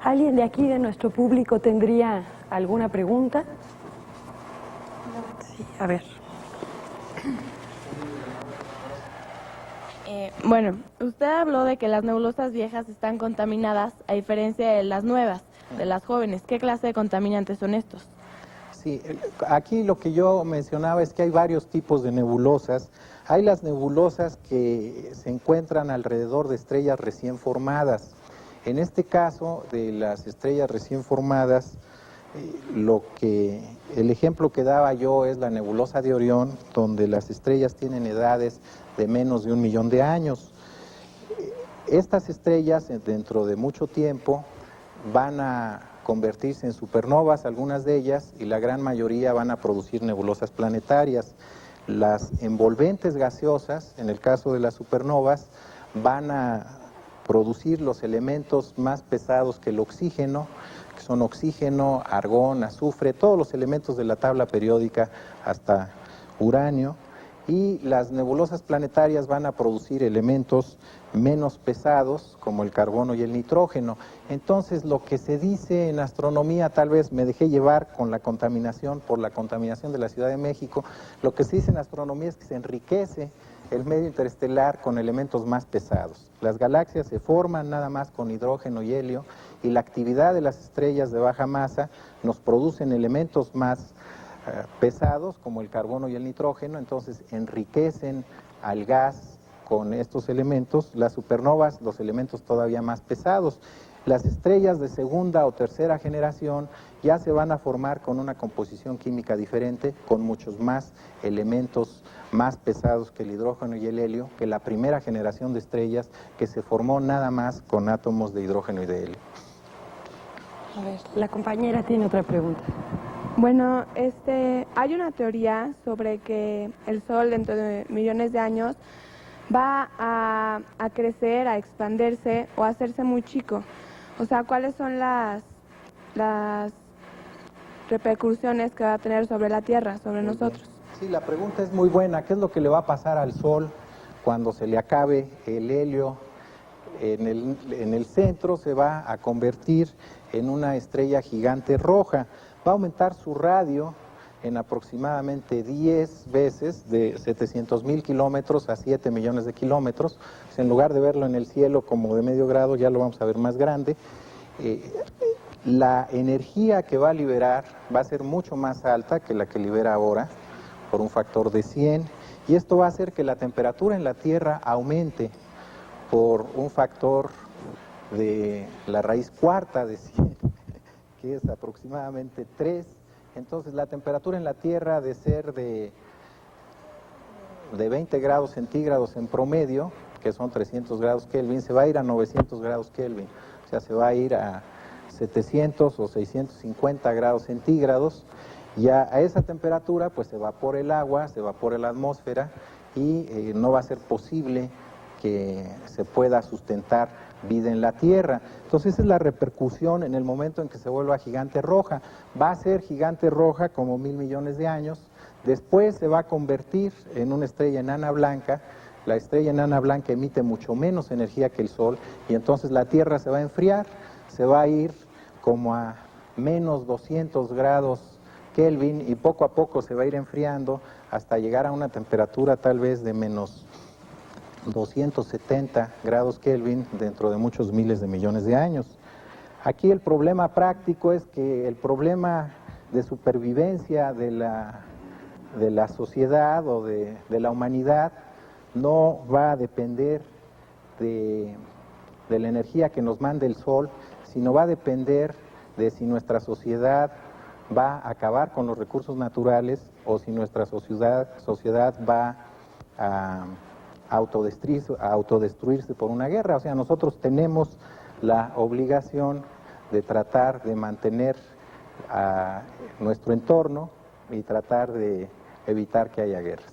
¿Alguien de aquí, de nuestro público, tendría alguna pregunta? Sí, a ver. Bueno, usted habló de que las nebulosas viejas están contaminadas a diferencia de las nuevas, de las jóvenes. ¿Qué clase de contaminantes son estos? Sí, aquí lo que yo mencionaba es que hay varios tipos de nebulosas. Hay las nebulosas que se encuentran alrededor de estrellas recién formadas. En este caso, de las estrellas recién formadas, el ejemplo que daba yo es la nebulosa de Orión, donde las estrellas tienen edades de menos de 1 millón de años. Estas estrellas, dentro de mucho tiempo, van a convertirse en supernovas, algunas de ellas, y la gran mayoría van a producir nebulosas planetarias. Las envolventes gaseosas, en el caso de las supernovas, van a producir los elementos más pesados que el oxígeno, que son oxígeno, argón, azufre, todos los elementos de la tabla periódica hasta uranio, y las nebulosas planetarias van a producir elementos menos pesados como el carbono y el nitrógeno. Entonces lo que se dice en astronomía, tal vez me dejé llevar con la contaminación, por la contaminación de la Ciudad de México, lo que se dice en astronomía es que se enriquece el medio interestelar con elementos más pesados. Las galaxias se forman nada más con hidrógeno y helio, y la actividad de las estrellas de baja masa nos producen elementos más pesados como el carbono y el nitrógeno, entonces enriquecen al gas con estos elementos. Las supernovas, los elementos todavía más pesados. Las estrellas de segunda o tercera generación ya se van a formar con una composición química diferente, con muchos más elementos más pesados que el hidrógeno y el helio, que la primera generación de estrellas que se formó nada más con átomos de hidrógeno y de helio. A ver, la compañera tiene otra pregunta. Bueno, hay una teoría sobre que el Sol dentro de millones de años va a crecer, a expandirse o a hacerse muy chico. O sea, ¿cuáles son las repercusiones que va a tener sobre la Tierra, sobre nosotros? Sí, la pregunta es muy buena. ¿Qué es lo que le va a pasar al Sol cuando se le acabe el helio? En el centro se va a convertir en una estrella gigante roja. Va a aumentar su radio en aproximadamente 10 veces, de 700,000 kilómetros a 7 millones de kilómetros. Pues en lugar de verlo en el cielo como de medio grado, ya lo vamos a ver más grande. La energía que va a liberar va a ser mucho más alta que la que libera ahora, por un factor de 100, y esto va a hacer que la temperatura en la Tierra aumente por un factor de la raíz cuarta de 100, que es aproximadamente 3. Entonces la temperatura en la Tierra, de ser de 20 grados centígrados en promedio, que son 300 grados Kelvin, se va a ir a 900 grados Kelvin, o sea, se va a ir a 700 o 650 grados centígrados. Ya a esa temperatura pues se evapora el agua, se evapora la atmósfera, y no va a ser posible que se pueda sustentar vida en la Tierra. Entonces esa es la repercusión en el momento en que se vuelva gigante roja. Va a ser gigante roja como 1,000 millones de años, después se va a convertir en una estrella enana blanca. La estrella enana blanca emite mucho menos energía que el Sol, y entonces la Tierra se va a enfriar, se va a ir como a menos 200 grados Kelvin, y poco a poco se va a ir enfriando hasta llegar a una temperatura tal vez de menos 270 grados Kelvin dentro de muchos miles de millones de años. Aquí el problema práctico es que el problema de supervivencia de la sociedad o de la humanidad no va a depender de la energía que nos mande el sol, sino va a depender de si nuestra sociedad va a acabar con los recursos naturales o si nuestra sociedad va a autodestruirse por una guerra. O sea, nosotros tenemos la obligación de tratar de mantener a nuestro entorno y tratar de evitar que haya guerras.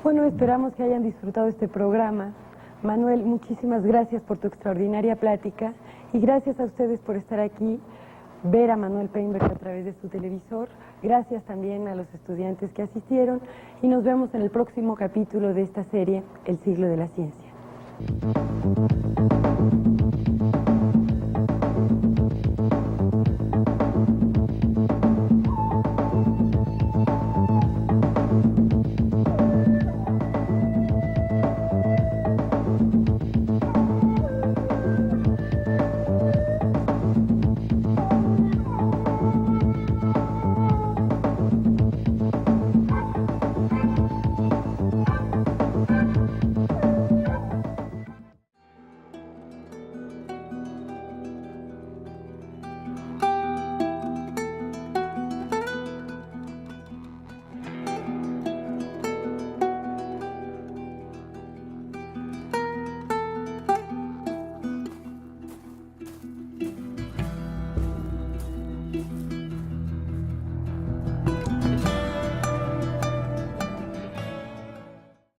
Bueno, esperamos que hayan disfrutado este programa. Manuel, muchísimas gracias por tu extraordinaria plática y gracias a ustedes por estar aquí, ver a Manuel Peinberg a través de su televisor. Gracias también a los estudiantes que asistieron y nos vemos en el próximo capítulo de esta serie, El siglo de la ciencia.